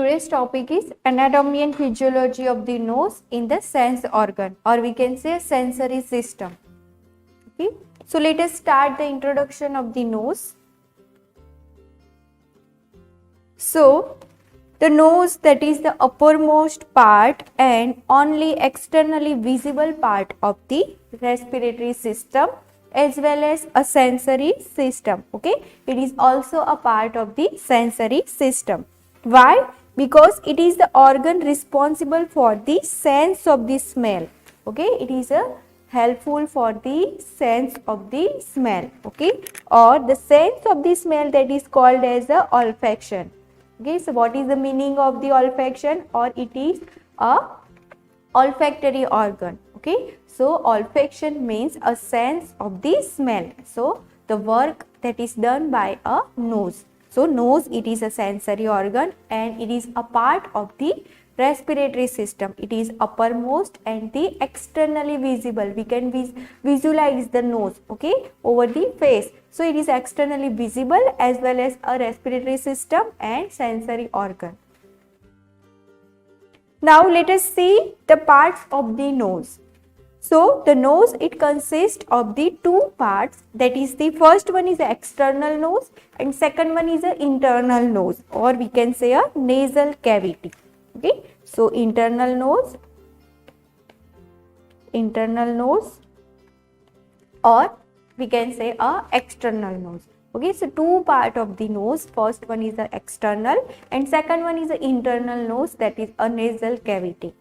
today's topic is anatomy and physiology of the nose in the sense organ, or we can say sensory system. Okay, so let us start the introduction of the nose. So the nose, that is the uppermost part and only externally visible part of the respiratory system as well as a sensory system. Okay, it is also a part of the sensory system. Why? Because it is the organ responsible for the sense of the smell. Okay, it is a helpful for the sense of the smell. Okay, or the sense of the smell, that is called as the olfaction. Okay, so what is the meaning of the olfaction? Or it is a olfactory organ. Okay, so olfaction means a sense of the smell. So the work that is done by a nose. So nose, it is a sensory organ and it is a part of the respiratory system. It is uppermost and the externally visible. We can visualize the nose, okay, over the face. So it is externally visible as well as a respiratory system and sensory organ. Now let us see the parts of the nose. So the nose, it consists of the two parts, that is the first one is the external nose and second one is the internal nose, or we can say a nasal cavity. Okay, so internal nose, or we can say a external nose. Okay, so two part of the nose, first one is the external and second one is the internal nose, that is a nasal cavity.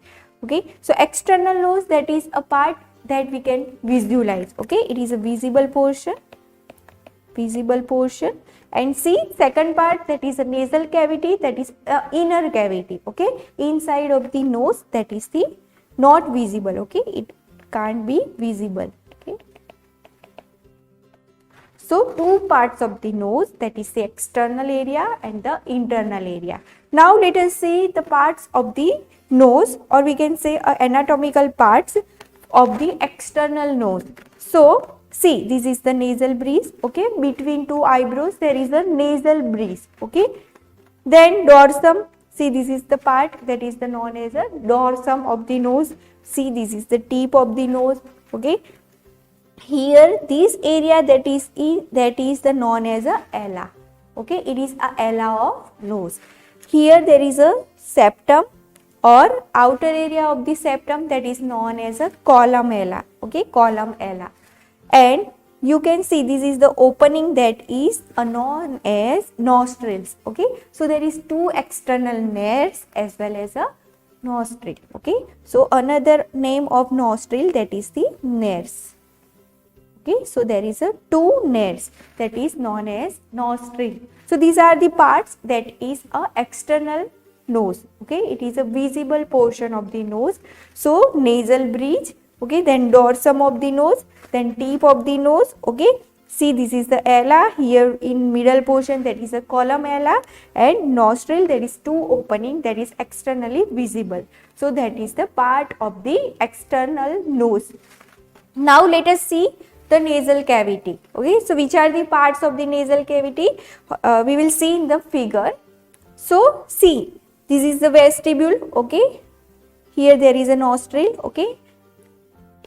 Okay, so external nose, that is a part that we can visualize. Okay, it is a visible portion, and see second part, that is a nasal cavity, that is inner cavity. Okay, inside of the nose, that is the not visible. Okay, it can't be visible. Okay, so two parts of the nose, that is the external area and the internal area. Now let us see the parts of the nose, or we can say anatomical parts of the external nose. So see, this is the nasal bridge. Okay, between two eyebrows there is a nasal bridge. Okay, then dorsum. See, this is the part that is the known as a dorsum of the nose. See, this is the tip of the nose. Okay, here this area that is the known as a ala. Okay, it is a ala of nose. Here there is a septum or outer area of the septum, that is known as a column ala. Okay, column ala. And you can see this is the opening that is known as nostrils. Okay, so there is two external nares as well as a nostril. Okay, so another name of nostril, that is the nares. Okay, so there is a two nares, that is known as nostril. So these are the parts that is a external nose. Okay, it is a visible portion of the nose. So nasal bridge, okay, then dorsum of the nose, then tip of the nose. Okay, see, this is the ala, here in middle portion, that is a column ala, and nostril, there is two opening, that is externally visible. So that is the part of the external nose. Now let us see the nasal cavity. Okay, so which are the parts of the nasal cavity? We will see in the figure. So see, this is the vestibule. Okay, here there is a nostril. Okay,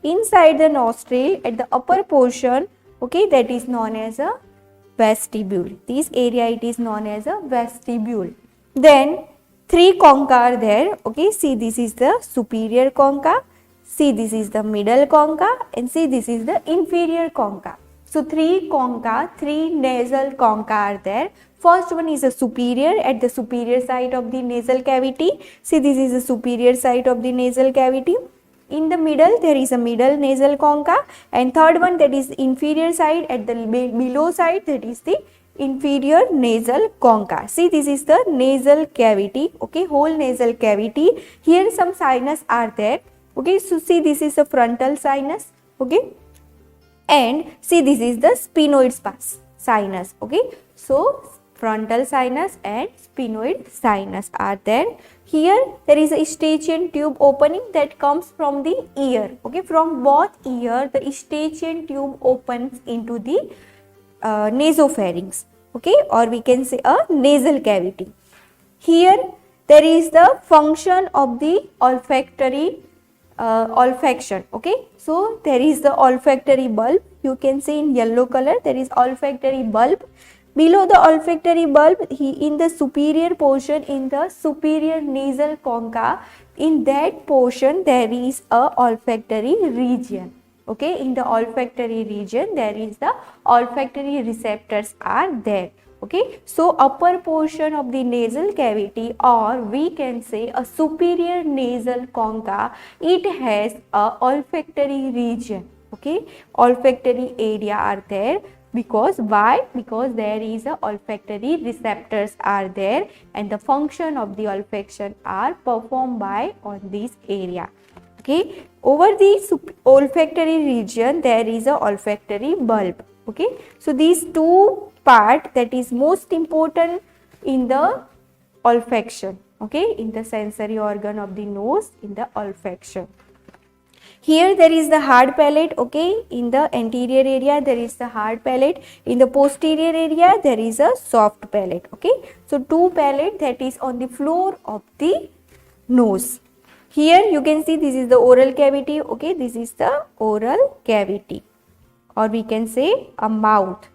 inside the nostril at the upper portion, okay, that is known as a vestibule. This area, it is known as a vestibule. Then three concha are there. Okay, see, this is the superior concha. See, this is the middle concha, and see, this is the inferior concha. So three concha, three nasal concha are there. First one is the superior, at the superior side of the nasal cavity. See, this is the superior side of the nasal cavity. In the middle, there is a middle nasal concha, and third one, that is inferior side, at the below side, that is the inferior nasal concha. See, this is the nasal cavity. Okay, whole nasal cavity. Here some sinus are there. Okay, so see, this is the frontal sinus. Okay, and see, this is the sphenoid sinus. Okay, so frontal sinus and sphenoid sinus are there. Here there is a eustachian tube opening that comes from the ear. Okay, from both ear the eustachian tube opens into the nasopharynx. Okay, or we can say a nasal cavity. Here there is the function of the olfactory olfaction. Okay, so there is the olfactory bulb. You can see in yellow color there is olfactory bulb. Below the olfactory bulb, in the superior portion, in the superior nasal concha, in that portion there is a olfactory region. Okay, in the olfactory region there is the olfactory receptors are there. Okay, so upper portion of the nasal cavity, or we can say a superior nasal concha, it has a olfactory region. Okay, olfactory area are there. Because why? Because there is a olfactory receptors are there, and the function of the olfaction are performed by on this area. Okay, over the olfactory region there is a olfactory bulb. Okay, so these two part that is most important in the olfaction. Okay, in the sensory organ of the nose, in the olfaction. Here there is the hard palate. Okay, in the anterior area there is the hard palate, in the posterior area there is a soft palate. Okay, so two palate that is on the floor of the nose. Here you can see this is the oral cavity. Okay, this is the oral cavity, or we can say a mouth.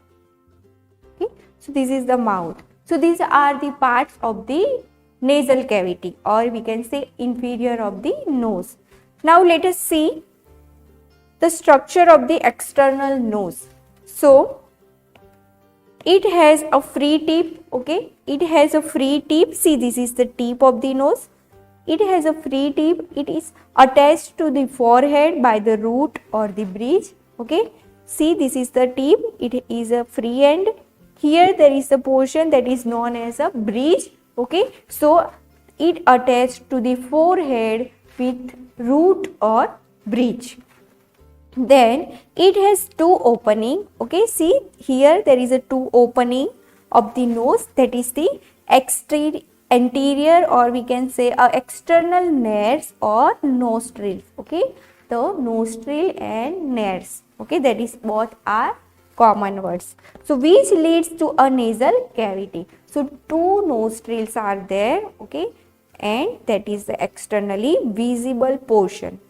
Okay, so this is the mouth. So these are the parts of the nasal cavity, or we can say inferior of the nose. Now let us see the structure of the external nose. So it has a free tip. Okay, it has a free tip. See, this is the tip of the nose. It has a free tip. It is attached to the forehead by the root or the bridge. Okay, see, this is the tip. It is a free end. Here there is a portion that is known as a bridge. Okay, so it attached to the forehead with root or bridge. Then it has two opening. Okay, see here there is a two opening of the nose, that is the anterior, or we can say external nares or nostrils. Okay, the nostril and nares. Okay, that is both are common words. So which leads to a nasal cavity. So two nostrils are there. Okay, and that is the externally visible portion.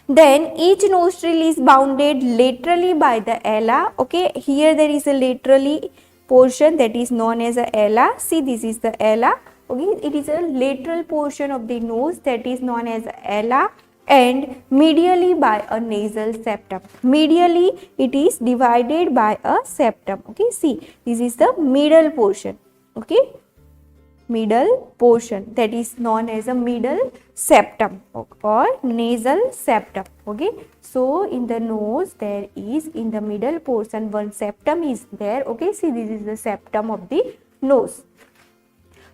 Then each nostril is bounded laterally by the ala. Okay, here there is a laterally portion that is known as a ala. See, this is the ala. Okay, it is a lateral portion of the nose that is known as ala, and medially by a nasal septum. Medially it is divided by a septum. Okay, see, this is the middle portion. Okay, middle portion that is known as a middle septum or nasal septum. Okay, so in the nose there is, in the middle portion, one septum is there. Okay, see, this is the septum of the nose.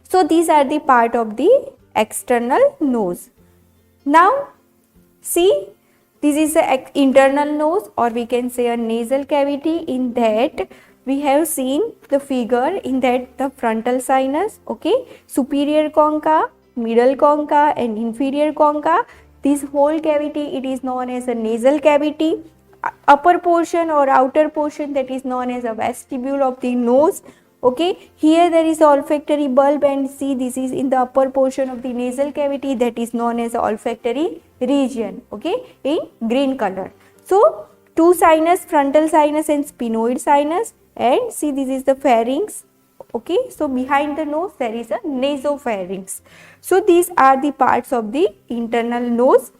So these are the part of the external nose. Now see, this is the internal nose, or we can say a nasal cavity. In that we have seen the figure, in that the frontal sinus, okay, superior concha, middle concha and inferior concha. This whole cavity, it is known as a nasal cavity. Upper portion or outer portion, that is known as a vestibule of the nose. Okay, here there is olfactory bulb, and see, this is in the upper portion of the nasal cavity, that is known as olfactory region. Okay, in green color. So two sinus, frontal sinus and sphenoid sinus, and see, this is the pharynx. Okay, so behind the nose there is a nasopharynx. So these are the parts of the internal nose.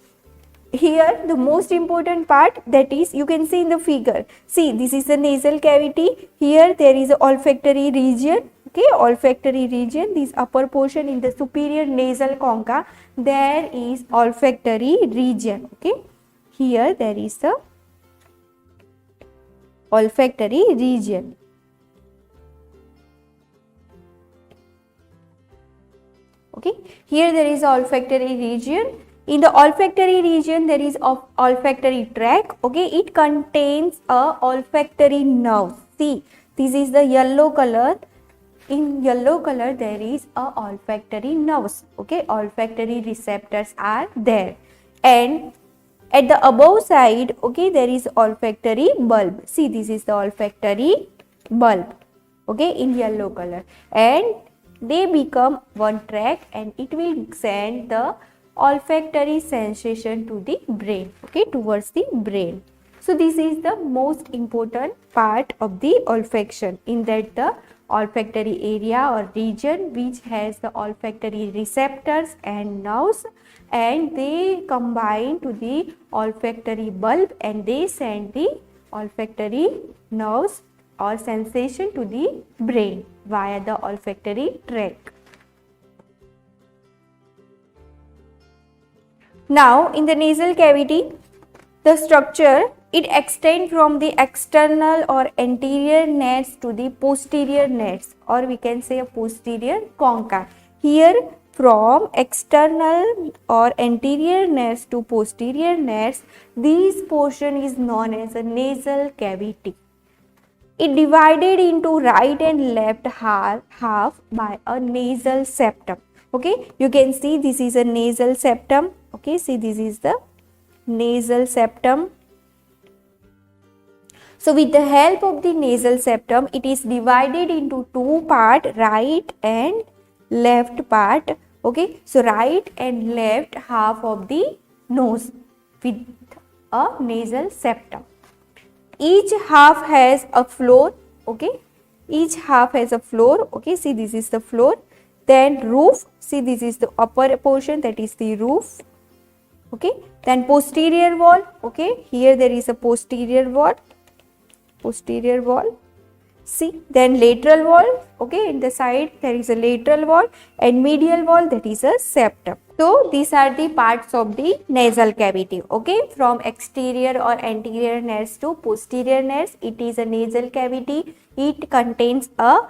Here the most important part, that is, you can see in the figure. See, this is the nasal cavity. Here there is a olfactory region. Okay, olfactory region, this upper portion in the superior nasal concha, there is olfactory region. Okay, here there is the olfactory region. Okay, here there is olfactory region. In the olfactory region there is olfactory tract. Okay, it contains a olfactory nerve. See, this is the yellow color. In yellow color there is a olfactory nerves. Okay, olfactory receptors are there, and at the above side, okay, there is olfactory bulb. See, this is the olfactory bulb. Okay, in yellow color, and they become one track and it will send the olfactory sensation to the brain, okay, towards the brain. So this is the most important part of the olfaction, in that the olfactory area or region which has the olfactory receptors and nerves, and they combine to the olfactory bulb and they send the olfactory nerves or sensation to the brain via the olfactory tract. Now in the nasal cavity, the structure, it extends from the external or anterior nares to the posterior nares, or we can say a posterior concha. Here from external or anterior nares to posterior nares, this portion is known as a nasal cavity. It divided into right and left half by a nasal septum. Okay, you can see this is a nasal septum. Okay, see this is the nasal septum. So with the help of the nasal septum, it is divided into two parts, right and left part. Okay, so right and left half of the nose with a nasal septum. Each half has a floor. Okay, each half has a floor. Okay, see this is the floor. Then roof, see this is the upper portion, that is the roof. Okay, then posterior wall. Okay, here there is a posterior wall. Posterior wall. See, then lateral wall. Okay, in the side there is a lateral wall, and medial wall, that is a septum. So these are the parts of the nasal cavity. Okay, from exterior or anterior nares to posterior nares, it is a nasal cavity. It contains a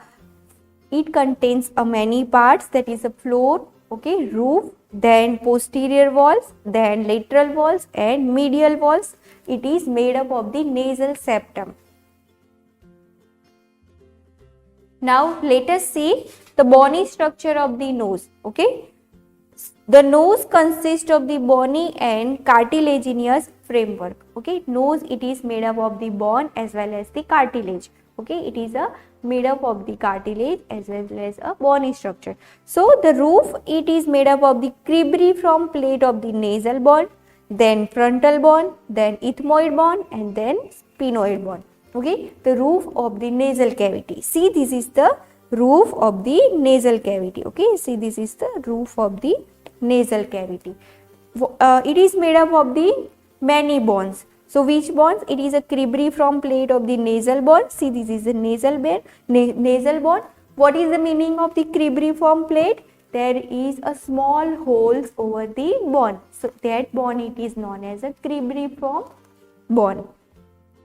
many parts, that is a floor, okay, roof, then posterior walls, then lateral walls and medial walls. It is made up of the nasal septum. Now let us see the bony structure of the nose. Okay, the nose consists of the bony and cartilaginous framework. Okay, nose, it is made up of the bone as well as the cartilage. Okay, it is made up of the cartilage as well as a bony structure. So the roof, it is made up of the cribriform plate of the nasal bone, then frontal bone, then ethmoid bone, and then sphenoid bone. Okay, the roof of the nasal cavity. See, this is the roof of the nasal cavity. Okay, see, this is the roof of the nasal cavity. It is made up of the many bones. So which bones? It is a cribriform plate of the nasal bone. See, this is the nasal bone. What is the meaning of the cribriform plate? There is a small holes over the bone. So that bone, it is known as a cribriform bone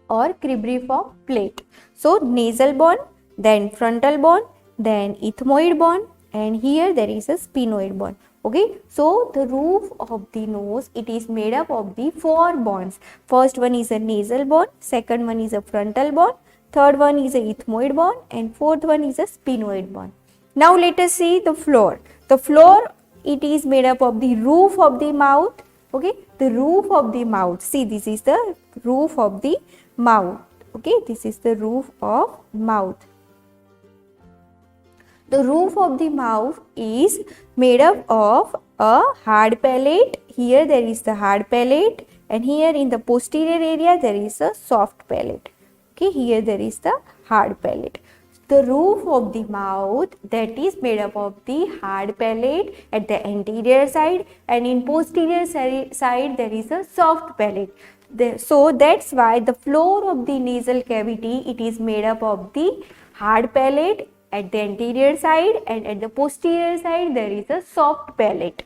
or cribriform plate. So nasal bone, then frontal bone, then ethmoid bone, and here there is a sphenoid bone. Okay, so the roof of the nose, it is made up of the four bones. First one is a nasal bone, second one is a frontal bone, third one is a ethmoid bone, and fourth one is a sphenoid bone. Now let us see the floor. The floor, it is made up of the roof of the mouth. Okay, the roof of the mouth. See, this is the roof of the mouth. Okay, this is the roof of mouth. The roof of the mouth is made up of a hard palate. Here there is the hard palate, and here in the posterior area there is a soft palate. Okay, here there is the hard palate. The roof of the mouth, that is made up of the hard palate at the anterior side, and in posterior side there is a soft palate. So that's why the floor of the nasal cavity, it is made up of the hard palate at the anterior side, and at the posterior side there is a soft palate.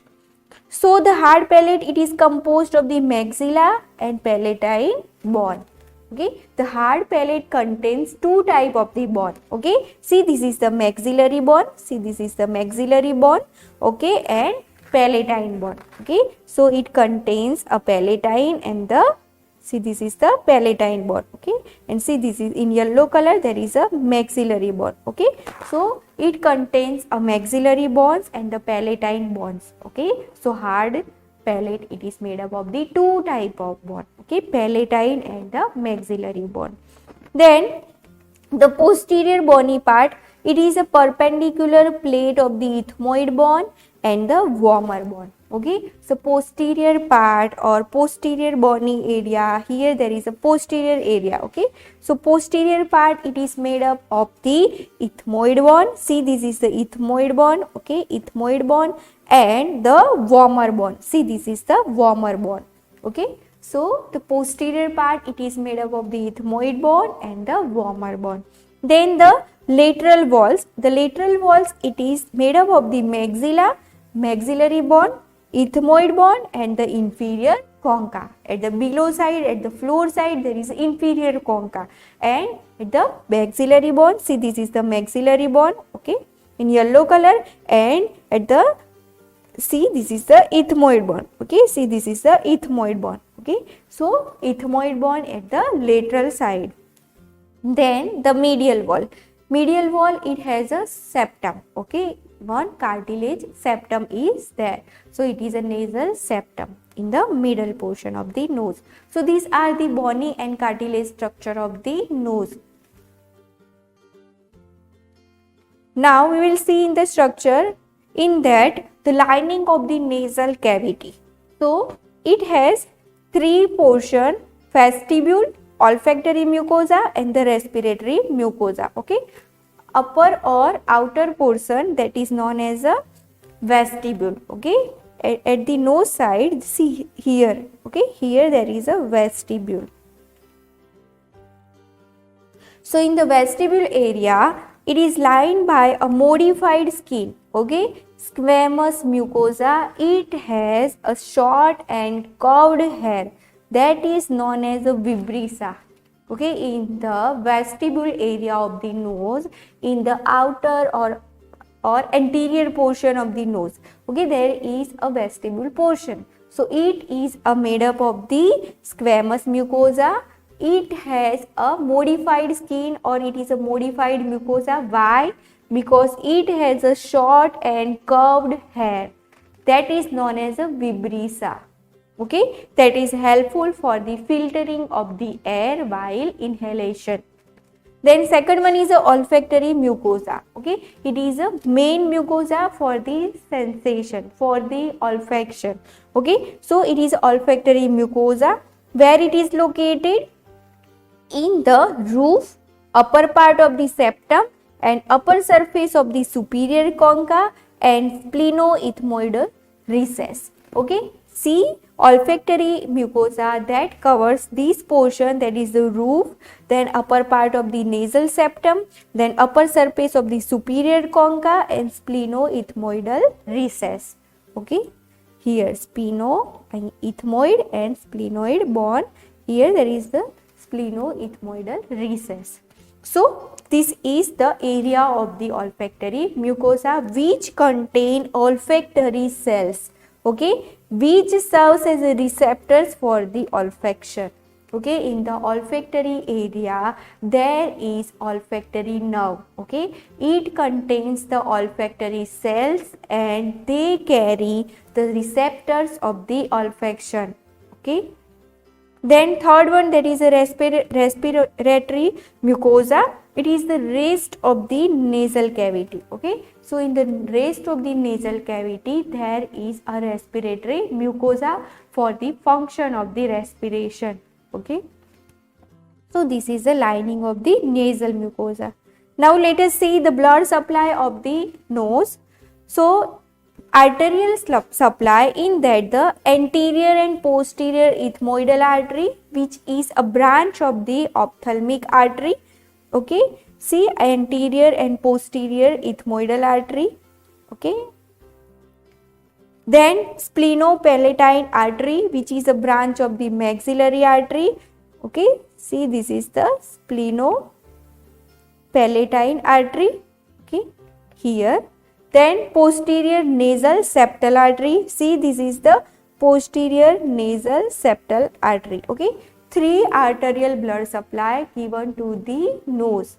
So the hard palate, it is composed of the maxilla and palatine bone. Okay, the hard palate contains two type of the bone. Okay, see, this is the maxillary bone. See, this is the maxillary bone. Okay, and palatine bone. Okay, so it contains a palatine and the, see, this is the palatine bone. Okay, and see, this is in yellow color, there is a maxillary bone. Okay, so it contains a maxillary bones and the palatine bones. Okay, so hard palate, it is made up of the two type of bone. Okay, palatine and the maxillary bone. Then the posterior bony part, It is a perpendicular plate of the ethmoid bone and the vomer bone. Okay, so posterior part or posterior bony area, here there is a posterior area. Okay, so posterior part, it is made up of the ethmoid bone. See, this is the ethmoid bone. Okay, ethmoid bone and the vomer bone. See, this is the vomer bone. Okay, so the posterior part, it is made up of the ethmoid bone and the vomer bone. Then the lateral walls. The lateral walls, it is made up of the maxilla, maxillary bone, ethmoid bone and the inferior concha. At the below side, at the floor side, there is inferior concha, and at the maxillary bone, see, this is the maxillary bone, okay, in yellow color, and at the, see, this is the ethmoid bone. Okay, see, this is the ethmoid bone. Okay, so ethmoid bone at the lateral side. Then the medial wall. Medial wall, it has a septum. Okay, one cartilage septum is there. So it is a nasal septum in the middle portion of the nose. So these are the bony and cartilage structure of the nose. Now we will see in the structure, in that the lining of the nasal cavity. So it has three portion: vestibule, olfactory mucosa and the respiratory mucosa. Okay, upper or outer portion, that is known as a vestibule. Okay, at the nose side, see here. Okay, here there is a vestibule. So in the vestibule area, it is lined by a modified skin. Okay, squamous mucosa. It has a short and curved hair, that is known as a vibrissae. Okay, in the vestibule area of the nose, in the outer or anterior portion of the nose, okay, there is a vestibule portion. So it is made up of the squamous mucosa. It has a modified skin, or it is a modified mucosa. Why? Because it has a short and curved hair, that is known as a vibrissae. Okay, that is helpful for the filtering of the air while inhalation. Then second one is a olfactory mucosa. Okay, it is a main mucosa for the sensation, for the olfaction. Okay, so it is olfactory mucosa. Where it is located? In the roof, upper part of the septum and upper surface of the superior concha and splenoethmoidal recess. Okay, see, olfactory mucosa that covers this portion, that is the roof, then upper part of the nasal septum, then upper surface of the superior concha and splenoethmoidal recess. Okay, here sphenoethmoid and splenoid bone, here there is the splenoethmoidal recess. So this is the area of the olfactory mucosa which contain olfactory cells. Okay, which serves as receptors for the olfaction. Okay, in the olfactory area, there is olfactory nerve. Okay, it contains the olfactory cells and they carry the receptors of the olfaction. Okay, then third one, that is a respiratory mucosa. It is the rest of the nasal cavity. Okay, so in the rest of the nasal cavity, there is a respiratory mucosa for the function of the respiration. Okay, so this is the lining of the nasal mucosa. Now let us see the blood supply of the nose. So arterial supply, in that the anterior and posterior ethmoidal artery, which is a branch of the ophthalmic artery. Okay, see, anterior and posterior ethmoidal artery. Okay, then splenopalatine artery, which is a branch of the maxillary artery. Okay, see, this is the splenopalatine artery. Okay, here. Then posterior nasal septal artery. See, this is the posterior nasal septal artery. Okay, three arterial blood supply given to the nose.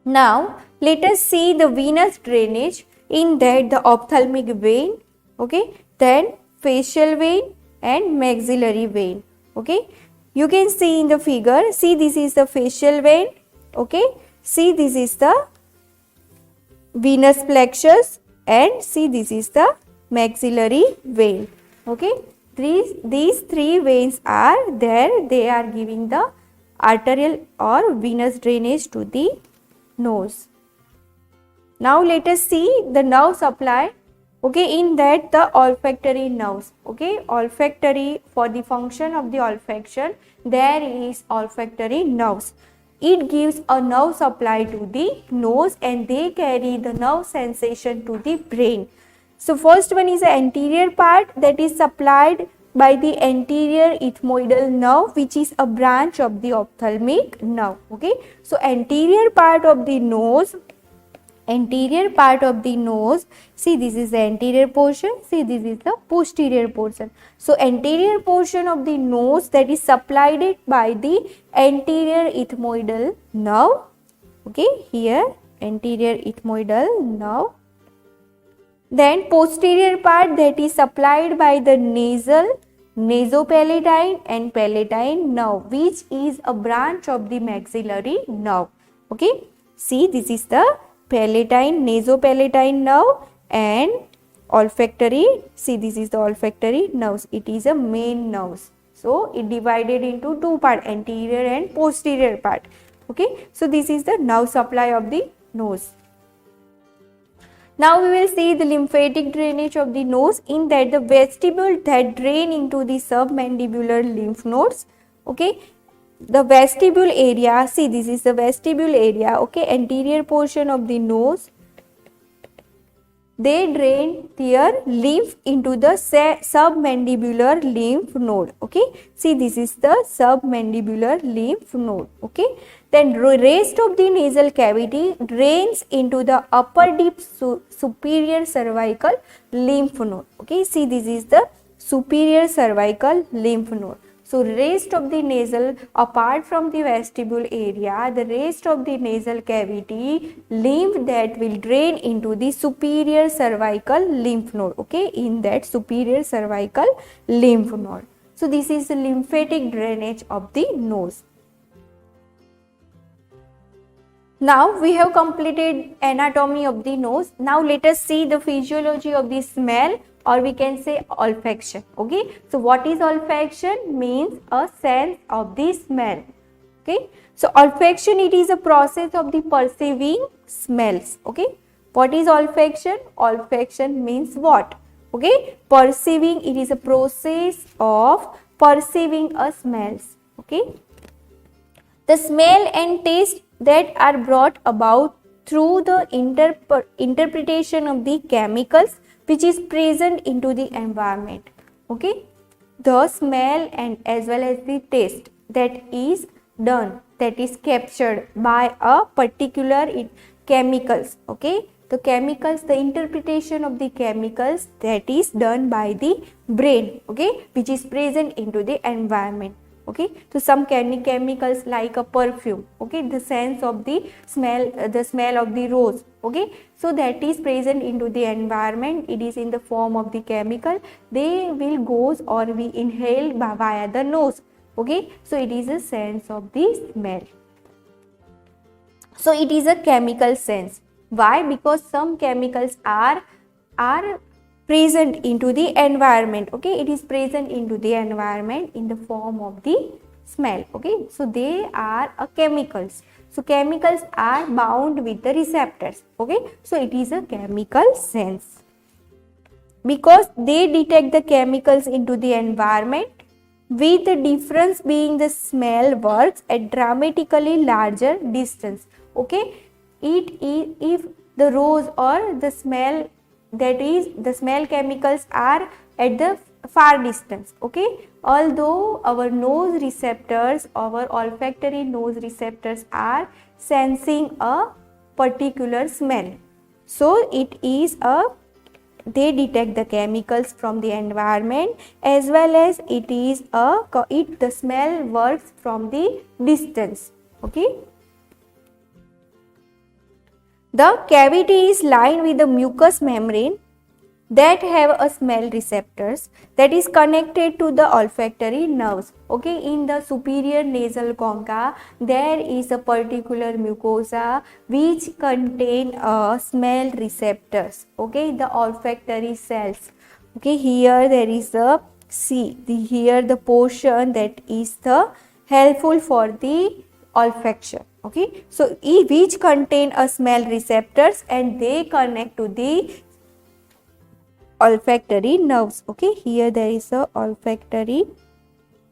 Now let us see the venous drainage. In that the ophthalmic vein, okay, then facial vein and maxillary vein. Okay, you can see in the figure. See, this is the facial vein. Okay, see, this is the venous plexus, and see, this is the maxillary vein. Okay, these three veins are there. They are giving the arterial or venous drainage to the nose. Now let us see the nerve supply. Okay, in that the olfactory nerves. Okay, olfactory, for the function of the olfaction, there is olfactory nerves. It gives a nerve supply to the nose and they carry the nerve sensation to the brain. So first one is the anterior part, that is supplied by the anterior ethmoidal nerve, which is a branch of the ophthalmic nerve. Okay, so anterior part of the nose, see, this is the anterior portion, see, this is the posterior portion. So anterior portion of the nose, that is supplied by the anterior ethmoidal nerve. Okay, here anterior ethmoidal nerve. Then posterior part, that is supplied by the nasopalatine and palatine nerve, which is a branch of the maxillary nerve. Okay, see, this is the palatine, nasopalatine nerve, and olfactory, see, this is the olfactory nerves. It is a main nerves. So it divided into two parts, anterior and posterior part. Okay, so this is the nerve supply of the nose. Now we will see the lymphatic drainage of the nose, in that the vestibule that drain into the submandibular lymph nodes. Okay, the vestibule area, see, this is the vestibule area. Okay, anterior portion of the nose, they drain their lymph into the submandibular lymph node. Okay, see, this is the submandibular lymph node. Okay, then rest of the nasal cavity drains into the upper deep superior cervical lymph node. Okay, see, this is the superior cervical lymph node. So rest of the nasal, apart from the vestibule area, the rest of the nasal cavity lymph that will drain into the superior cervical lymph node. Okay, in that superior cervical lymph node. So this is the lymphatic drainage of the nose. Now we have completed anatomy of the nose. Now let us see the physiology of the smell, or we can say olfaction. Okay, so what is olfaction? Means a sense of the smell. Okay, so olfaction, it is a process of the perceiving smells. Okay, what is olfaction? Olfaction means what? Okay, perceiving, it is a process of perceiving a smells. Okay, the smell and taste that are brought about through the interpretation of the chemicals which is present into the environment. Okay, the smell and as well as the taste that is done, that is captured by a particular chemicals. Okay, the chemicals, the interpretation of the chemicals, that is done by the brain. Okay, which is present into the environment. Okay, so some chemicals like a perfume. Okay, the sense of the smell, the smell of the rose. Okay, so that is present into the environment. It is in the form of the chemical. They will goes or be inhaled via the nose. Okay, so it is a sense of the smell. So it is a chemical sense. Why? Because some chemicals are present into the environment. Okay, it is present into the environment in the form of the smell. Okay, so they are chemicals. So chemicals are bound with the receptors. Okay, so it is a chemical sense because they detect the chemicals into the environment, with the difference being the smell works at dramatically larger distance. Okay, it is if the rose or the smell, that is the smell chemicals are at the far distance. Okay, although our nose receptors, our olfactory nose receptors are sensing a particular smell, so it is they detect the chemicals from the environment, as well as it is the smell works from the distance. Okay, the cavity is lined with the mucous membrane that have a smell receptors that is connected to the olfactory nerves. Okay, in the superior nasal concha there is a particular mucosa which contain smell receptors. Okay, the olfactory cells. Okay, here there is a here the portion that is the helpful for the olfaction. Okay, so which contain a smell receptors and they connect to the olfactory nerves. Okay, here there is a olfactory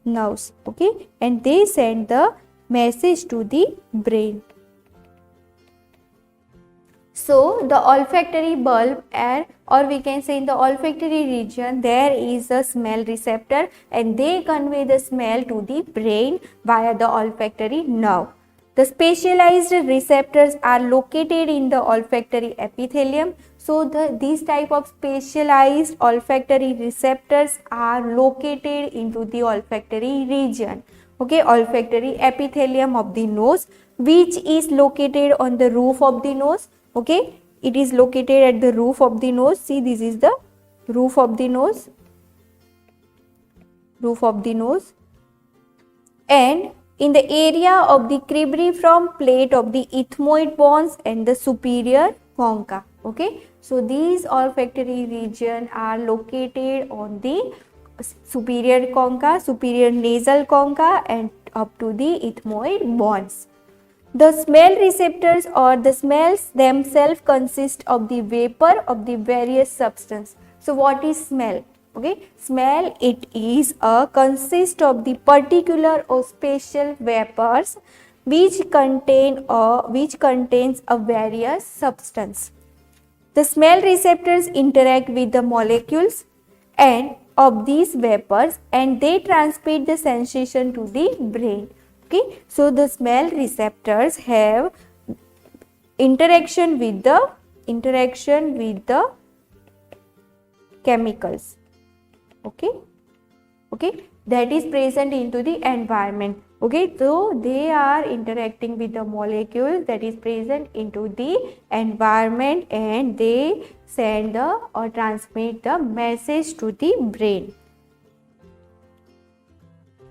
nerves. Okay, and they send the message to the brain. So the olfactory bulb or we can say in the olfactory region there is a smell receptor and they convey the smell to the brain via the olfactory nerve. The specialized receptors are located in the olfactory epithelium. So these type of specialized olfactory receptors are located into the olfactory region. Okay, olfactory epithelium of the nose, which is located on the roof of the nose. Okay, it is located at the roof of the nose. See, this is the roof of the nose, and in the area of the cribriform plate of the ethmoid bones and the superior concha. Okay, so these olfactory region are located on the superior concha, superior nasal concha, and up to the ethmoid bones. The smell receptors or the smells themselves consist of the vapor of the various substance. So what is smell? Okay, smell it is consist of the particular or special vapors which contains a various substance. The smell receptors interact with the molecules and of these vapors and they transmit the sensation to the brain. Okay, so the smell receptors have interaction with the chemicals. Okay, that is present into the environment. Okay, so they are interacting with the molecule that is present into the environment and they send or transmit the message to the brain.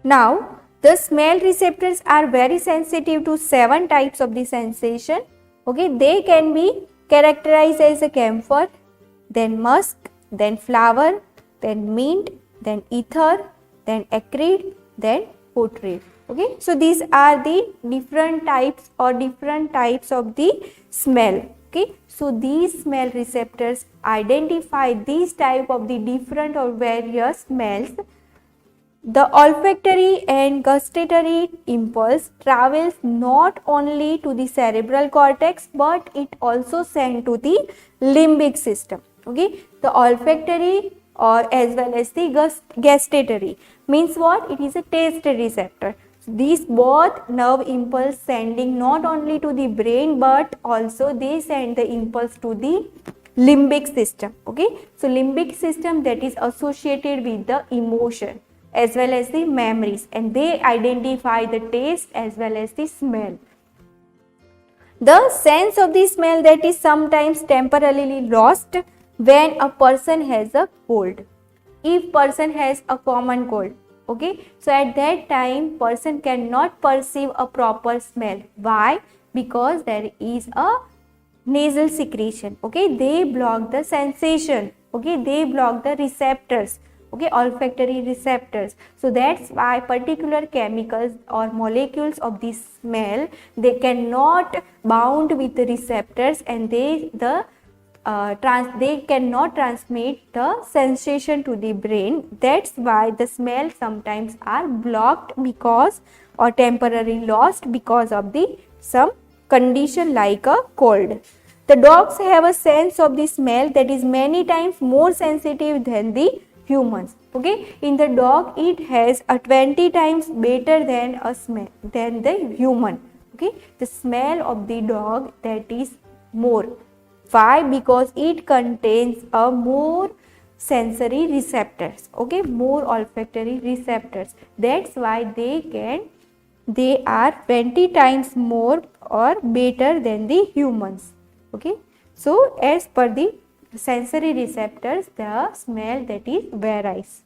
Now, the smell receptors are very sensitive to 7 types of the sensation. Okay, they can be characterized as a camphor, then musk, then flower, then mint, then ether, then acrid, then putrid. Okay, so these are the different types of the smell. Okay, so these smell receptors identify these type of the different or various smells. The olfactory and gustatory impulse travels not only to the cerebral cortex but it also sent to the limbic system. Okay, the olfactory or as well as the gustatory means what? It is a taste receptor. These both nerve impulse sending not only to the brain but also they send the impulse to the limbic system. Okay, so limbic system that is associated with the emotion as well as the memories and they identify the taste as well as the smell. The sense of the smell that is sometimes temporarily lost when a person has a cold. If person has a common cold, okay, so at that time person cannot perceive a proper smell. Why? Because there is a nasal secretion. Okay, they block the sensation. Okay, they block the receptors. Okay, olfactory receptors. So that's why particular chemicals or molecules of the smell they cannot bound with the receptors and they cannot transmit the sensation to the brain. That's why the smell sometimes are blocked because or temporarily lost because of the some condition like a cold. The dogs have a sense of the smell that is many times more sensitive than the humans. Okay, in the dog it has a 20 times better than a smell than the human. Okay, the smell of the dog that is more. Why? Because it contains a more sensory receptors. Okay, more olfactory receptors. That's why they are 20 times more or better than the humans. Okay, so as per the sensory receptors, the smell that is varies.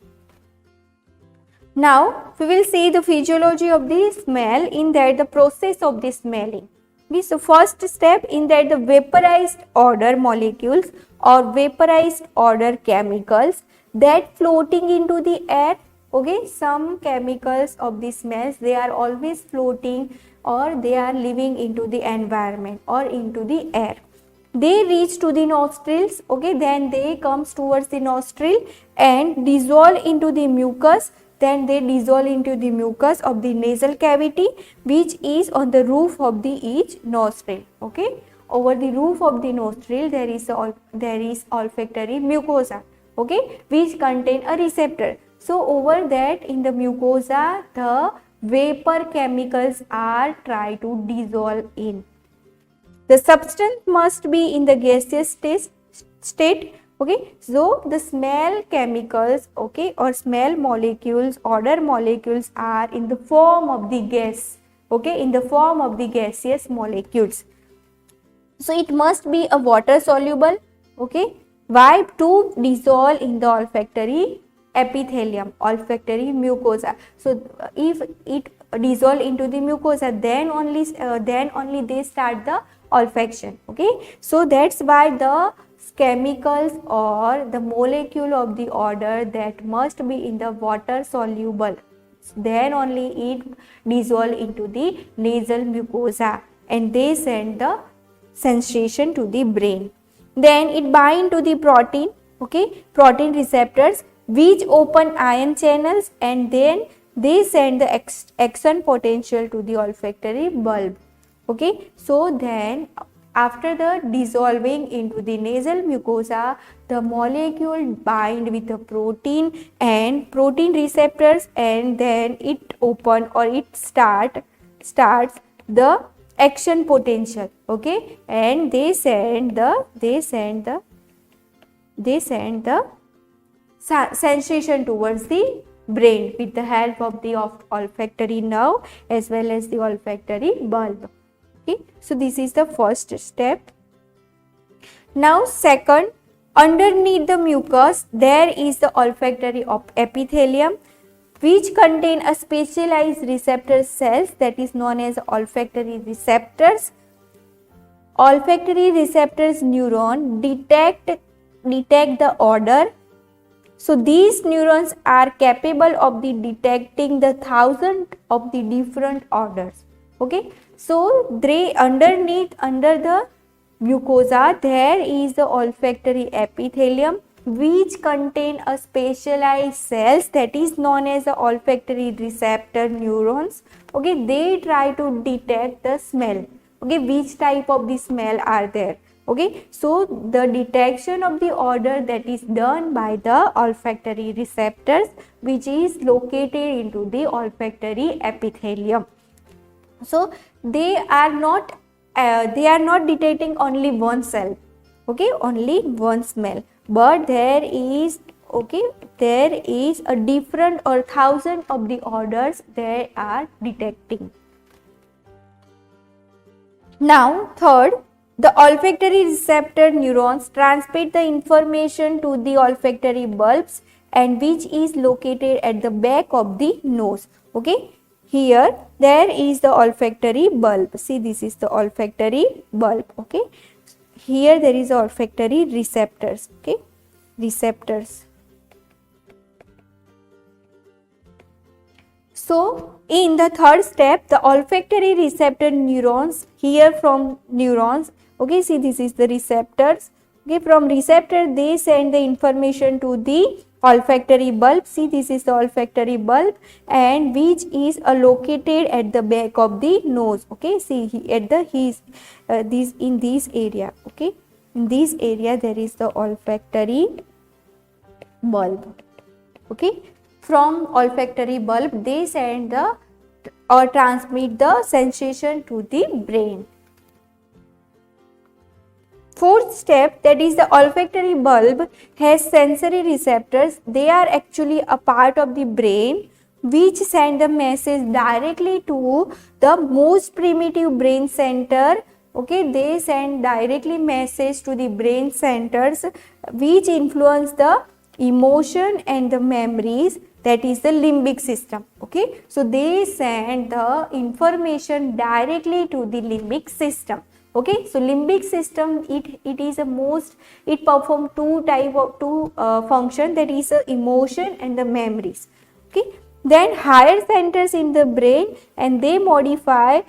Now we will see the physiology of the smell, in that the process of the smelling. Okay, so first step, in that the vaporized odor molecules or vaporized odor chemicals that floating into the air. Okay, some chemicals of the smells, they are always floating or they are living into the environment or into the air. They reach to the nostrils. Okay, then they comes towards the nostril and dissolve into the mucus. Then they dissolve into the mucus of the nasal cavity, which is on the roof of the each nostril. Okay, over the roof of the nostril there is olfactory mucosa. Okay, which contain a receptor. So over that, in the mucosa, the vapor chemicals are try to dissolve in. The substance must be in the gaseous state. Okay, so the smell chemicals, okay, or smell molecules, odor molecules are in the form of the gas. Okay, in the form of the gaseous molecules. So it must be a water soluble. Okay, why? To dissolve in the olfactory epithelium, olfactory mucosa. So if it dissolve into the mucosa, then only they start the olfaction. Okay, so that's why the chemicals or the molecule of the odor that must be in the water soluble, then only it dissolve into the nasal mucosa and they send the sensation to the brain. Then it bind to the protein, okay, protein receptors, which open ion channels, and then they send the action potential to the olfactory bulb. Okay, so then after the dissolving into the nasal mucosa, the molecule bind with the protein and protein receptors, and then it open or it starts the action potential. Okay, and they send the sensation towards the brain with the help of the olfactory nerve as well as the olfactory bulb. Okay, so this is the first step. Now second, underneath the mucus there is the olfactory epithelium, which contain a specialized receptor cells that is known as olfactory receptors. Olfactory receptors neuron detect the odor. So these neurons are capable of the detecting the thousands of the different odors. Okay, so under the mucosa there is the olfactory epithelium, which contain a specialized cells that is known as the olfactory receptor neurons. Okay, they try to detect the smell. Okay, which type of the smell are there. Okay, so the detection of the odor that is done by the olfactory receptors, which is located into the olfactory epithelium. So they are not detecting only one cell. Okay, only one smell, but there is a different or thousand of the odors they are detecting. Now third, the olfactory receptor neurons transmit the information to the olfactory bulbs, and which is located at the back of the nose. Okay, here there is the olfactory bulb. See, this is the olfactory bulb. Okay, here there is olfactory receptors. Okay, receptors. So in the third step, the olfactory receptor neurons, here from neurons, okay, see, this is the receptors. Okay, from receptor they send the information to the olfactory bulb. See, this is the olfactory bulb, and which is located at the back of the nose. Okay, see, at the in this area. Okay, in this area there is the olfactory bulb. Okay, from olfactory bulb they send the or transmit the sensation to the brain. Fourth step, that is the olfactory bulb has sensory receptors. They are actually a part of the brain which send the message directly to the most primitive brain center, Okay, they send directly message to the brain centers which influence the emotion and the memories, that is the limbic system. Okay, so they send the information directly to the limbic system. Okay, so limbic system, it is a most, it perform two function, that is emotion and the memories. Okay, then higher centers in the brain, and they modify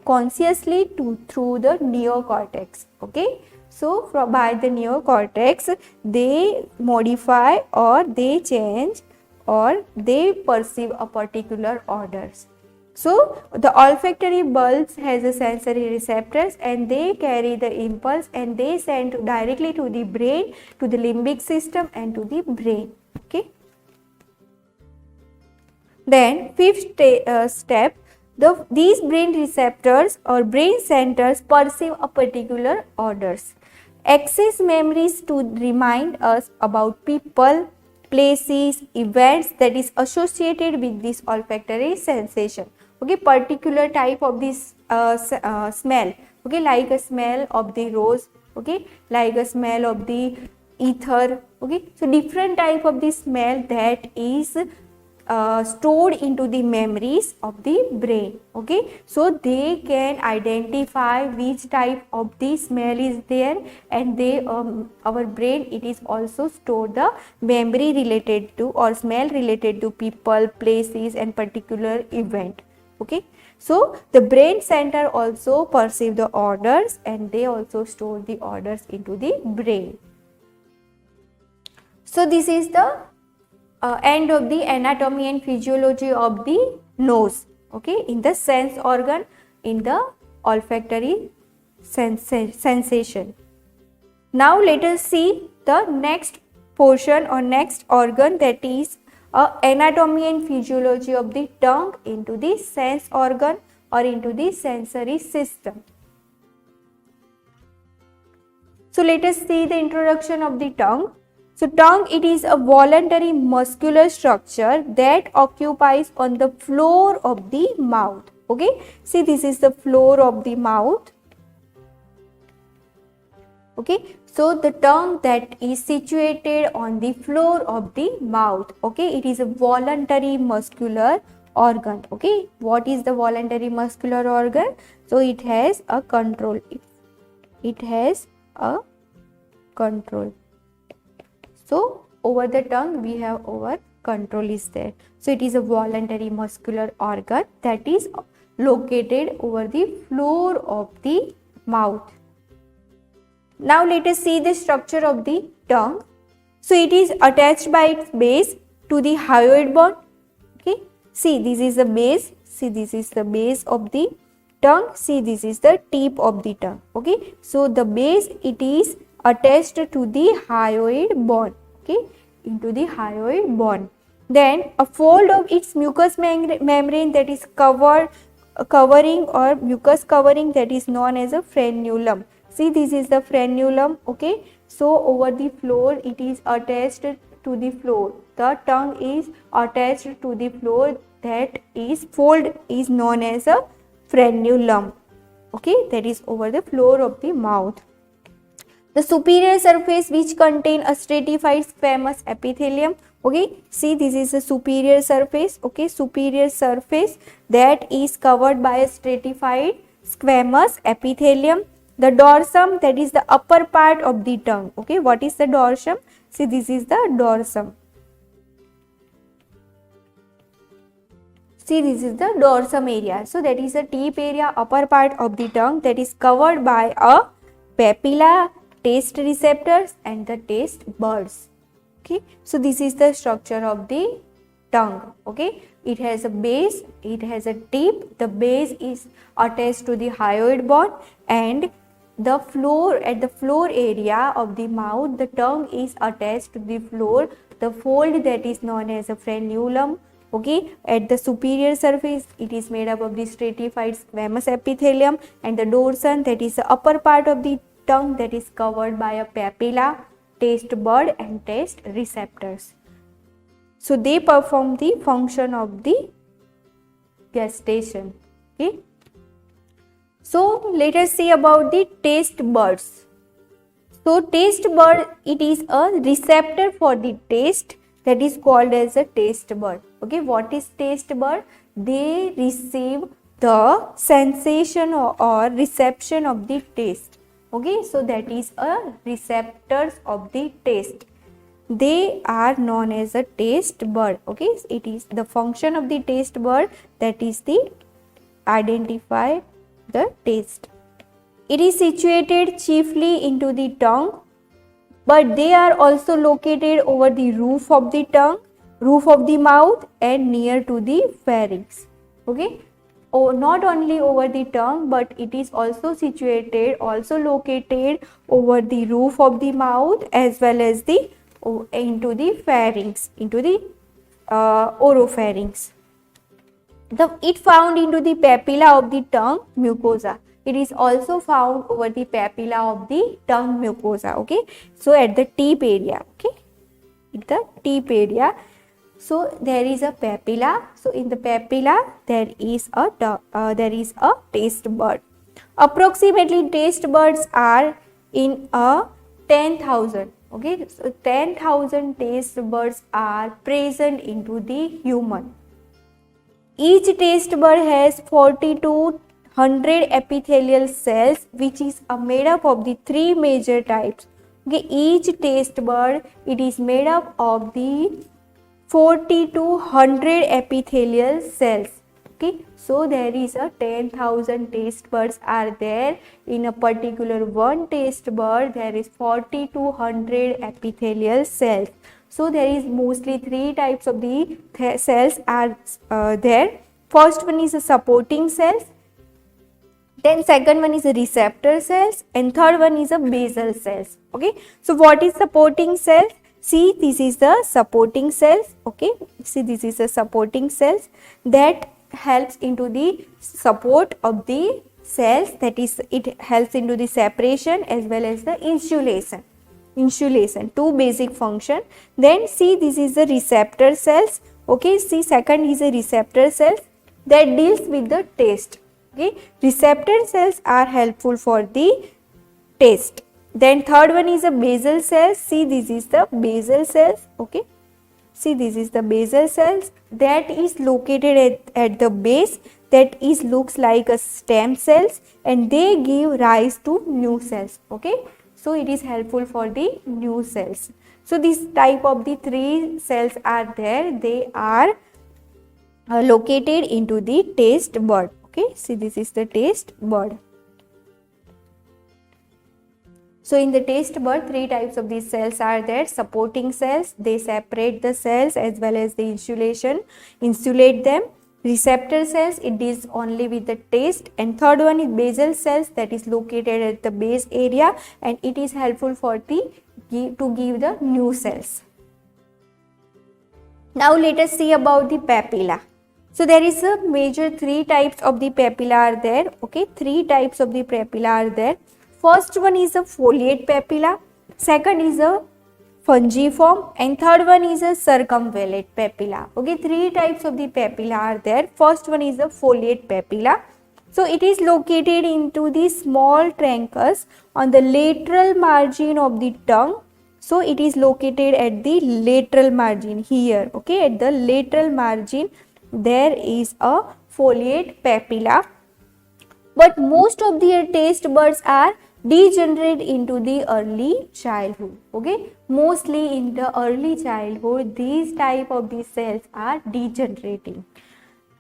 consciously through the neocortex. Okay, so by the neocortex they modify or they change or they perceive a particular orders. So the olfactory bulbs has a sensory receptors, and they carry the impulse and they send directly to the brain, to the limbic system and to the brain. Okay. Then fifth step, these brain receptors or brain centers perceive a particular orders. Access memories to remind us about people, places, events that is associated with this olfactory sensation. Okay, particular type of this smell. Okay, like a smell of the rose. Okay, like a smell of the ether. Okay, so different type of the smell that is stored into the memories of the brain. Okay, so they can identify which type of the smell is there, and they our brain, it is also store the memory related to or smell related to people, places and particular event. Okay, so the brain center also perceive the orders, and they also store the orders into the brain. So this is the end of the anatomy and physiology of the nose. Okay, in the sense organ, in the olfactory sensation. Now let us see the next portion or next organ, that is anatomy and physiology of the tongue into the sense organ or into the sensory system. So let us see the introduction of the tongue. So tongue, it is a voluntary muscular structure that occupies on the floor of the mouth. Okay, see, this is the floor of the mouth. Okay, so the tongue that is situated on the floor of the mouth. Okay, it is a voluntary muscular organ. Okay, what is the voluntary muscular organ? So it has a control. It has a control. So over the tongue we have our control is there. So it is a voluntary muscular organ that is located over the floor of the mouth. Now let us see the structure of the tongue. So it is attached by its base to the hyoid bone. Okay, see, this is the base. See, this is the base of the tongue. See, this is the tip of the tongue. Okay, so the base, it is attached to the hyoid bone. Okay, into the hyoid bone. Then a fold of its mucous membrane that is covering or mucus covering, that is known as a frenulum. See, this is the frenulum. Okay, so over the floor it is attached to the floor. The tongue is attached to the floor, that is fold is known as a frenulum. Okay, that is over the floor of the mouth. The superior surface, which contain a stratified squamous epithelium. Okay, see, this is the superior surface. Okay, superior surface that is covered by a stratified squamous epithelium. The dorsum, that is the upper part of the tongue. Okay, what is the dorsum? See, this is the dorsum. See, this is the dorsum area. So that is the tip area, upper part of the tongue, that is covered by a papilla, taste receptors and the taste buds. Okay, so this is the structure of the tongue. Okay, it has a base, it has a tip. The base is attached to the hyoid bone, and the floor, at the floor area of the mouth, the tongue is attached to the floor, the fold that is known as a frenulum. Okay, at the superior surface it is made up of the stratified squamous epithelium, and the dorsum, that is the upper part of the tongue, that is covered by a papilla, taste bud and taste receptors. So they perform the function of the gustation. Okay, So let us see about the taste buds. So taste bud, it is a receptor for the taste, that is called as a taste bud. Okay, what is taste bud? They receive the sensation or reception of the taste. Okay, so that is a receptors of the taste. They are known as a taste bud. Okay, it is the function of the taste bud, that is the identify the taste. It is situated chiefly into the tongue, but they are also located over the roof of the tongue, roof of the mouth, and near to the pharynx. Okay, oh, not only over the tongue, but it is also situated, also located over the roof of the mouth as well as the into the pharynx, into the oropharynx. It found into the papilla of the tongue mucosa. It is also found over the papilla of the tongue mucosa. Okay, so at the tip area. Okay, at the tip area. So there is a papilla. So in the papilla there is a taste bud. Approximately taste buds are in a 10,000. Okay, so 10,000 taste buds are present into the human. Each taste bud has 40 to 100 epithelial cells, which is made up of the three major types. Okay, each taste bud, it is made up of the 40 to 100 epithelial cells. Okay, so there is a 10,000 taste buds are there. In a particular one taste bud, there is 40 to 100 epithelial cells. So there is mostly three types of the cells are there. First one is a supporting cells, then second one is a receptor cells, and third one is a basal cells. Okay, so what is supporting cells? See, this is the supporting cells. Okay, see, this is the supporting cells that helps into the support of the cells, that is, it helps into the separation as well as the insulation, two basic function. Then see, this is the receptor cells. Okay, see, second is a receptor cells that deals with the taste. Okay, receptor cells are helpful for the taste. Then third one is a basal cells. See, this is the basal cells. Okay, see, this is the basal cells that is located at the base, that is looks like a stem cells, and they give rise to new cells. Okay, so it is helpful for the new cells. So this type of the three cells are there. They are located into the taste bud. Okay, see, this is the taste bud. So in the taste bud, three types of these cells are there. Supporting cells, they separate the cells as well as the insulate them. Receptor cells, it deals only with the taste. And third one is basal cells, that is located at the base area, and it is helpful for to give the new cells. Now let us see about the papilla. So there is a major three types of the papilla are there. Okay, three types of the papilla are there. First one is a foliate papilla, second is a fungiform, and third one is a circumvallate papilla. Okay, three types of the papilla are there. First one is a foliate papilla. So it is located into the small trancus on the lateral margin of the tongue. So it is located at the lateral margin here. Okay, at the lateral margin there is a foliate papilla. But most of the taste buds are degenerate into the early childhood. Okay, mostly in the early childhood these type of the cells are degenerating.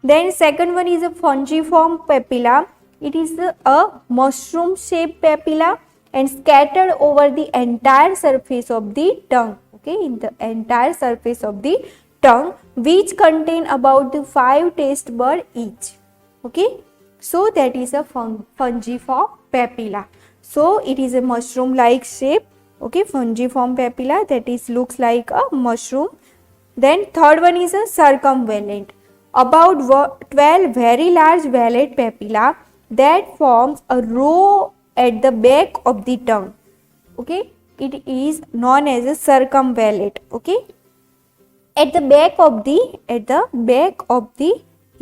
Then second one is a fungiform papilla. It is a mushroom shaped papilla and scattered over the entire surface of the tongue. Okay, in the entire surface of the tongue, which contain about 5 taste bud each. Okay, so that is a fungiform papilla. So it is a mushroom like shape. Okay, fungiform papilla, that is looks like a mushroom. Then third one is a circumvallate. About 12 very large vallate papilla that forms a row at the back of the tongue. Okay, it is known as a circumvallate. Okay, at the back of the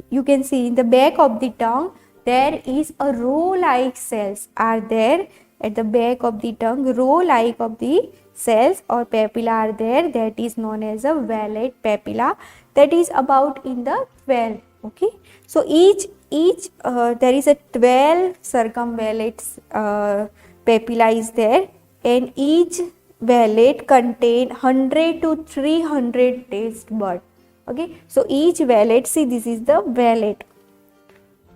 you can see in the back of the tongue there is a row-like cells are there at the back of the tongue. Row-like of the cells or papilla are there, that is known as a valate papilla, that is about in the 12. Okay, so each there is a 12 circumvallate papilla is there, and each valate contain 100 to 300 taste bud. Okay, so each valate, see this is the valate,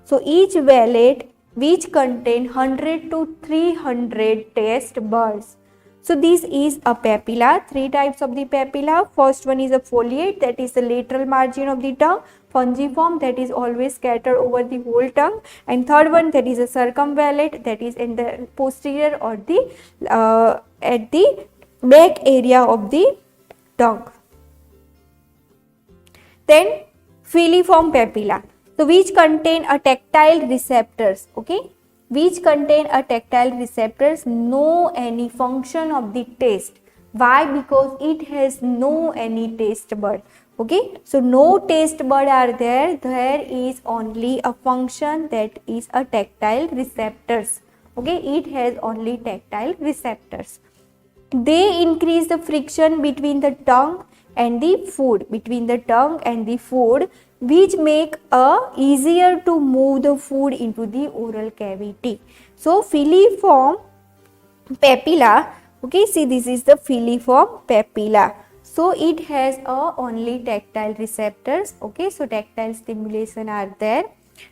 so each valate which contain 100 to 300 taste buds. So this is a papilla. Three types of the papilla. First one is a foliate, that is the lateral margin of the tongue. Fungiform, that is always scattered over the whole tongue. And third one, that is a circumvallate, that is in the posterior or the at the back area of the tongue. Then filiform papilla, so which contain a tactile receptors. Okay, which contain a tactile receptors, no any function of the taste. Why? Because it has no any taste bud. Okay, so no taste bud are there, there is only a function, that is a tactile receptors. Okay, it has only tactile receptors. They increase the friction between the tongue and the food, which make easier to move the food into the oral cavity. So filiform papilla, okay, see this is the filiform papilla. So it has only tactile receptors. Okay, so tactile stimulation are there,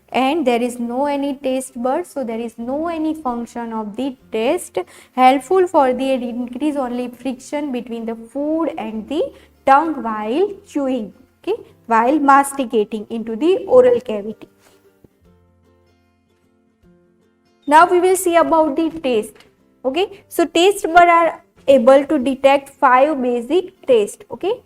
and there is no any taste bud, so there is no any function of the taste, helpful for the increase only friction between the food and the tongue while chewing, okay, while masticating into the oral cavity. Now we will see about the taste. Okay, so taste bud are able to detect 5 basic taste. Okay,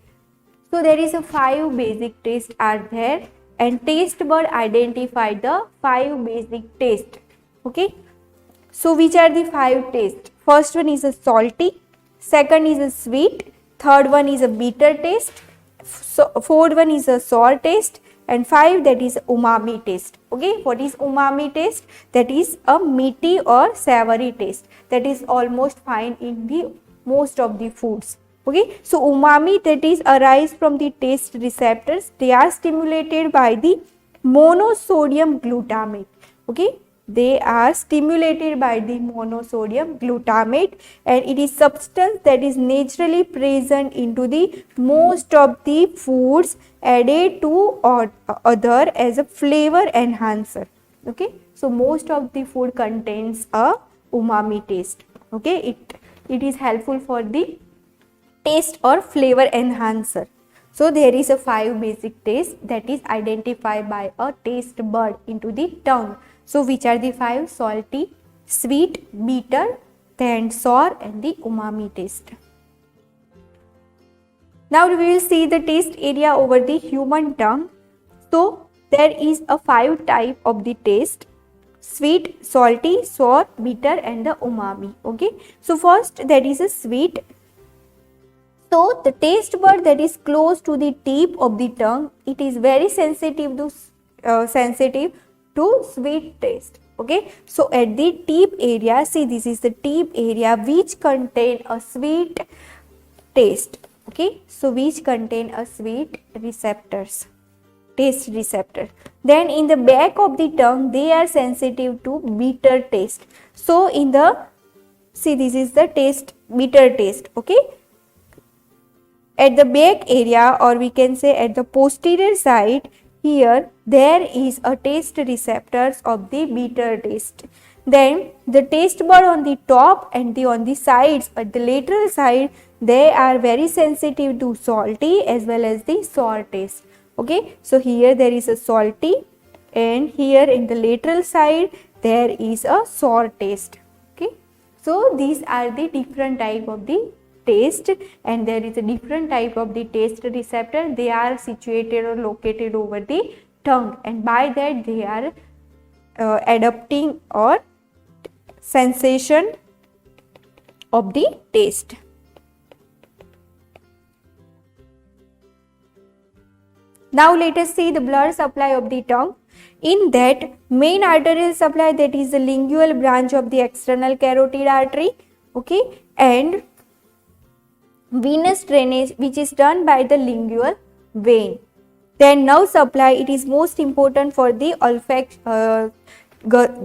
so there is a 5 basic taste are there, and taste bud identify the 5 basic taste. Okay, so which are the 5 taste? First one is a salty, second is a sweet, third one is a bitter taste, fourth one is a sour taste, and 5 that is umami taste. Okay, what is umami taste? That is a meaty or savory taste, that is almost find in the most of the foods. Okay, so umami, that is arise from the taste receptors, they are stimulated by the monosodium glutamate. Okay, they are stimulated by the monosodium glutamate, and it is substance that is naturally present into the most of the foods, added to or other as a flavor enhancer. Okay, so most of the food contains a umami taste. Okay, it is helpful for the taste or flavor enhancer. So there is a 5 basic taste that is identified by a taste bud into the tongue. So which are the 5? Salty, sweet, bitter, then sour, and the umami taste. Now we will see the taste area over the human tongue. So there is a 5 type of the taste: sweet, salty, sour, bitter, and the umami. Okay, so first that is a sweet. So the taste bud that is close to the tip of the tongue, it is very sensitive to sweet taste. Okay, so at the tip area, see this is the tip area which contain a sweet taste. Okay, so which contain a sweet receptors, taste receptor. Then in the back of the tongue, they are sensitive to bitter taste. So in the, see this is the taste, bitter taste. Okay, at the back area, or we can say at the posterior side, here there is a taste receptors of the bitter taste. Then the taste bud on the top and on the sides, at the lateral side, they are very sensitive to salty as well as the sour taste. Okay, so here there is a salty, and here in the lateral side there is a sour taste. Okay, so these are the different type of the taste, and there is a different type of the taste receptor. They are situated or located over the tongue, and by that they are adapting or sensation of the taste. Now let us see the blood supply of the tongue. In that main arterial supply, that is the lingual branch of the external carotid artery, okay, and venous drainage which is done by the lingual vein. Then nerve supply, it is most important for the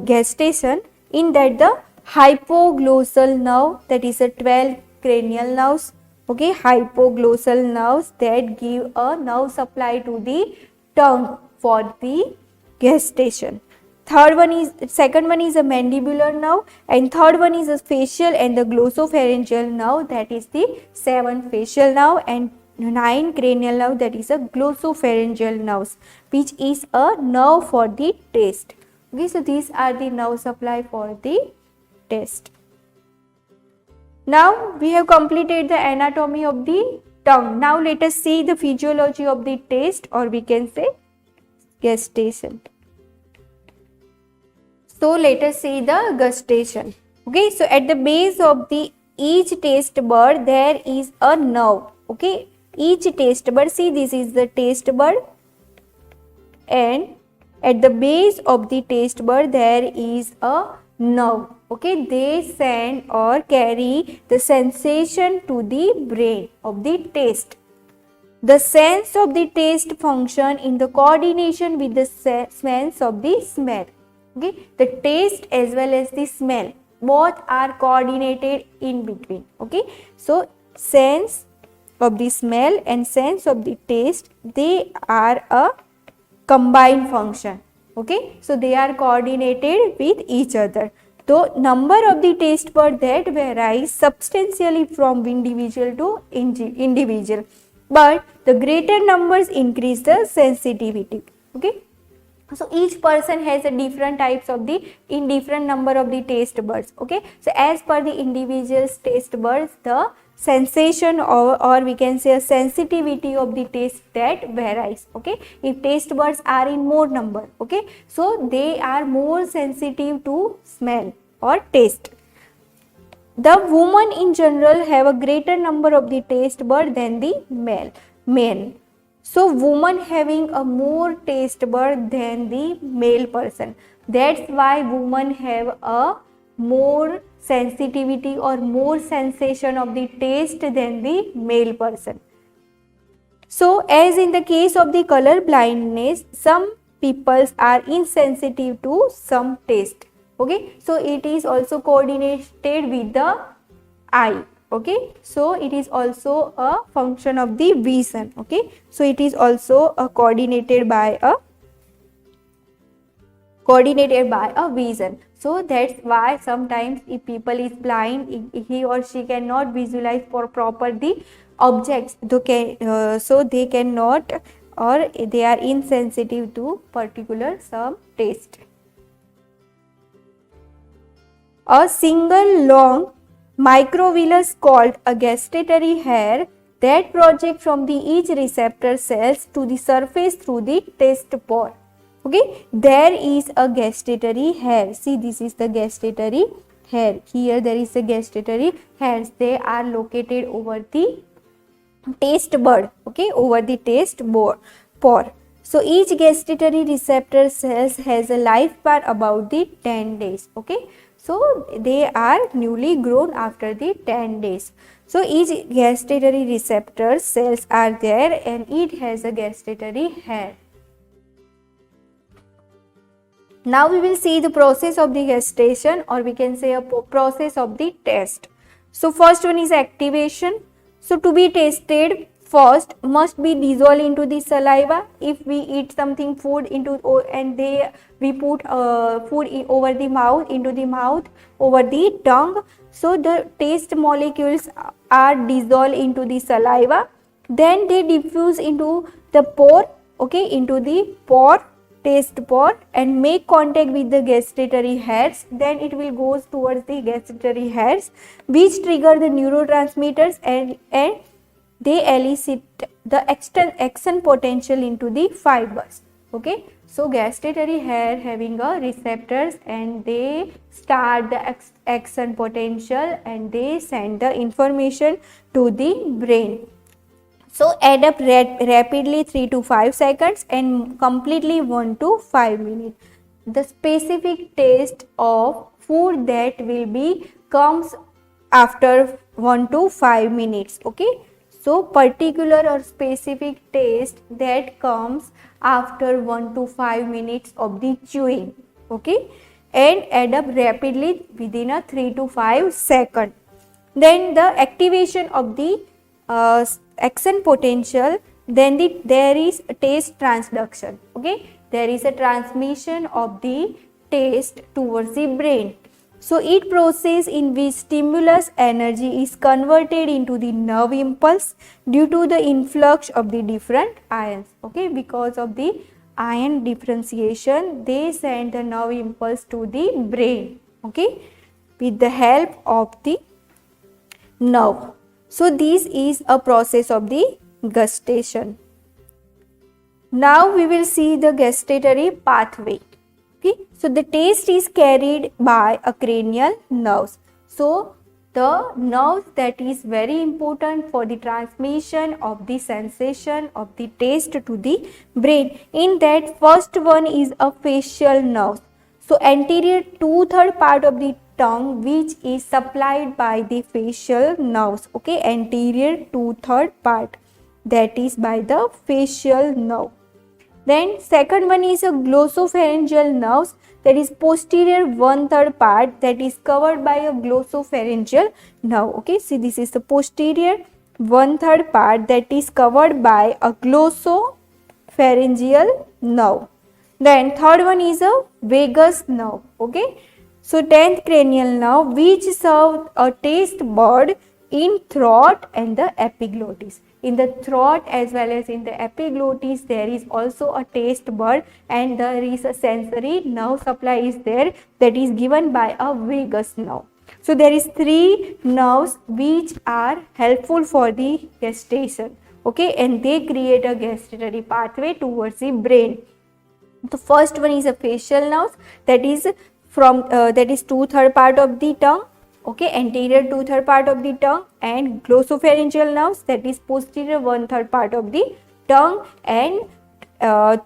gestation, in that the hypoglossal nerve, that is a 12 cranial nerves, okay, hypoglossal nerves that give a nerve supply to the tongue for the gestation. Second one is a mandibular nerve, and third one is a facial and the glossopharyngeal nerve, that is the 7 facial nerve, and 9 cranial nerve, that is a glossopharyngeal nerves, which is a nerve for the taste. Okay, so these are the nerve supply for the taste. Now we have completed the anatomy of the tongue. Now let us see the physiology of the taste, or we can say gestation. So let us see the gustation. Okay, so at the base of the each taste bud there is a nerve. Okay, each taste bud, see this is the taste bud, and at the base of the taste bud there is a nerve. Okay, they send or carry the sensation to the brain of the taste. The sense of the taste function in the coordination with the sense of the smell. Okay, the taste as well as the smell both are coordinated in between. Okay, so sense of the smell and sense of the taste, they are a combined function. Okay, so they are coordinated with each other. The number of the taste bud that varies substantially from individual to individual, but the greater numbers increase the sensitivity. Okay, so each person has a different types of the different number of the taste buds. Okay, so as per the individual's taste buds, the sensation or we can say a sensitivity of the taste that varies. Okay, if taste buds are in more number, okay, so they are more sensitive to smell or taste. The women in general have a greater number of the taste bud than the men. So woman having a more taste bud than the male person. That's why women have a more sensitivity or more sensation of the taste than the male person. So as in the case of the color blindness, some people are insensitive to some taste. Okay, so it is also coordinated with the eye. Okay, so it is also a function of the vision. Okay, so it is also coordinated by a vision. So that's why sometimes if people is blind, he or she cannot visualize for proper the objects, so they cannot, or they are insensitive to particular some taste. A single long microvillus called a gustatory hair that project from the each receptor cells to the surface through the taste pore. Okay, there is a gustatory hair. See, this is the gustatory hair. Here there is a gustatory hairs. They are located over the taste bud. Okay, over the taste pore. So each gustatory receptor cells has a lifespan about the 10 days. Okay, so they are newly grown after the 10 days. So each gustatory receptor cells are there and it has a gustatory hair. Now we will see the process of the gestation, or we can say a process of the taste. So first one is activation. So to be tasted, first must be dissolved into the saliva. If we eat something food into and we put food over the mouth, into the mouth, over the tongue, so the taste molecules are dissolved into the saliva, then they diffuse into the pore. Okay, into the pore, taste pore, and make contact with the gustatory hairs. Then it will goes towards the gustatory hairs, which trigger the neurotransmitters and they elicit the action potential into the fibers. Okay, so gustatory hair having a receptors and they start the action potential and they send the information to the brain. So add up rapidly 3 to 5 seconds and completely 1 to 5 minutes. The specific taste of food that will be comes after 1 to 5 minutes. Okay. So particular or specific taste that comes after 1 to 5 minutes of the chewing. Okay. And add up rapidly within a 3 to 5 seconds. Then the activation of the action potential, then there is a taste transduction. Okay, there is a transmission of the taste towards the brain. So it process in which stimulus energy is converted into the nerve impulse due to the influx of the different ions. Okay, because of the ion differentiation, they send the nerve impulse to the brain. Okay, with the help of the nerve. So this is a process of the gustation. Now we will see the gustatory pathway. Okay, so the taste is carried by a cranial nerves. So the nerve that is very important for the transmission of the sensation of the taste to the brain. In that, first one is a facial nerve. So anterior 2/3 part of the tongue which is supplied by the facial nerves. Okay, anterior 2/3 part, that is by the facial nerve. Then second one is a glossopharyngeal nerves, that is posterior 1/3 part, that is covered by a glossopharyngeal nerve. Okay, see this is the posterior 1/3 part that is covered by a glossopharyngeal nerve. Then third one is a vagus nerve. Okay, so 10th cranial nerve which serves a taste bud in throat and the epiglottis. In the throat as well as in the epiglottis, there is also a taste bud and there is a sensory nerve supply is there, that is given by a vagus nerve. So there is 3 nerves which are helpful for the gustation. Okay, and they create a gustatory pathway towards the brain. The first one is a facial nerve, that is from that is 2/3 part of the tongue. Okay, anterior 2/3 part of the tongue, and glossopharyngeal nerves, that is posterior 1/3 part of the tongue, and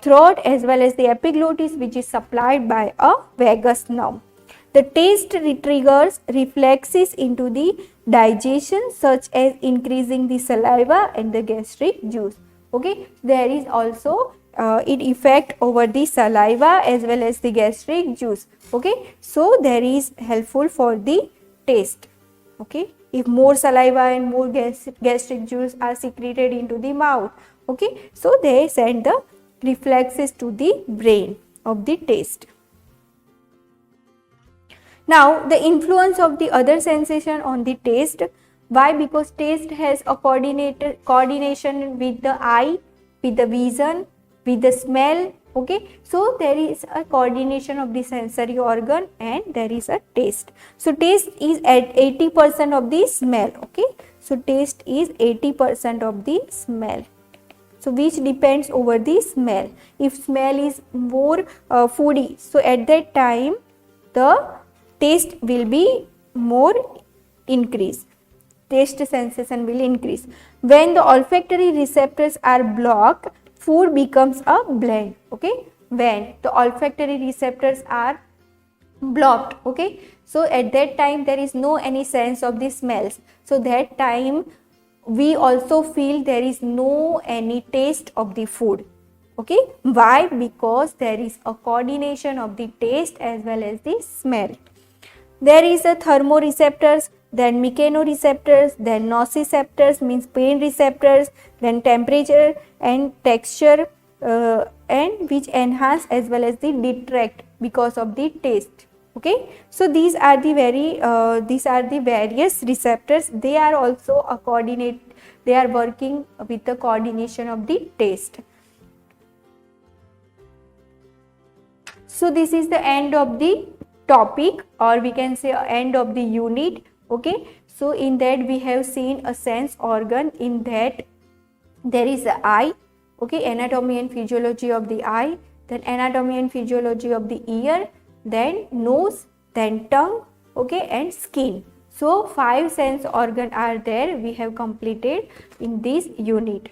throat as well as the epiglottis which is supplied by a vagus nerve. The taste triggers reflexes into the digestion such as increasing the saliva and the gastric juice. Okay, there is also it effect over the saliva as well as the gastric juice. Okay, so there is helpful for the taste. Okay, if more saliva and more gastric juice are secreted into the mouth. Okay, so they send the reflexes to the brain of the taste. Now the influence of the other sensation on the taste. Why? Because taste has a coordination with the eye, with the vision, with the smell. Okay, so there is a coordination of the sensory organ and there is a taste. So taste is at 80% of the smell. Okay, so taste is 80% of the smell. So which depends over the smell. If smell is more foodie, so at that time the taste will be more increased. Taste sensation will increase. When the olfactory receptors are blocked, food becomes a bland. Okay, when the olfactory receptors are blocked. Okay, so at that time there is no any sense of the smells. So that time we also feel there is no any taste of the food. Okay, why? Because there is a coordination of the taste as well as the smell. There is a thermoreceptors, then mechanoreceptors, then nociceptors means pain receptors, then temperature and texture and which enhance as well as the detract because of the taste. Okay, so these are the various receptors. They are also a coordinate. They are working with the coordination of the taste. So this is the end of the topic, or we can say end of the unit. Okay, so in that we have seen a sense organ. In that there is the eye. Okay, anatomy and physiology of the eye, then anatomy and physiology of the ear, then nose, then tongue. Okay, and skin. So 5 sense organ are there, we have completed in this unit.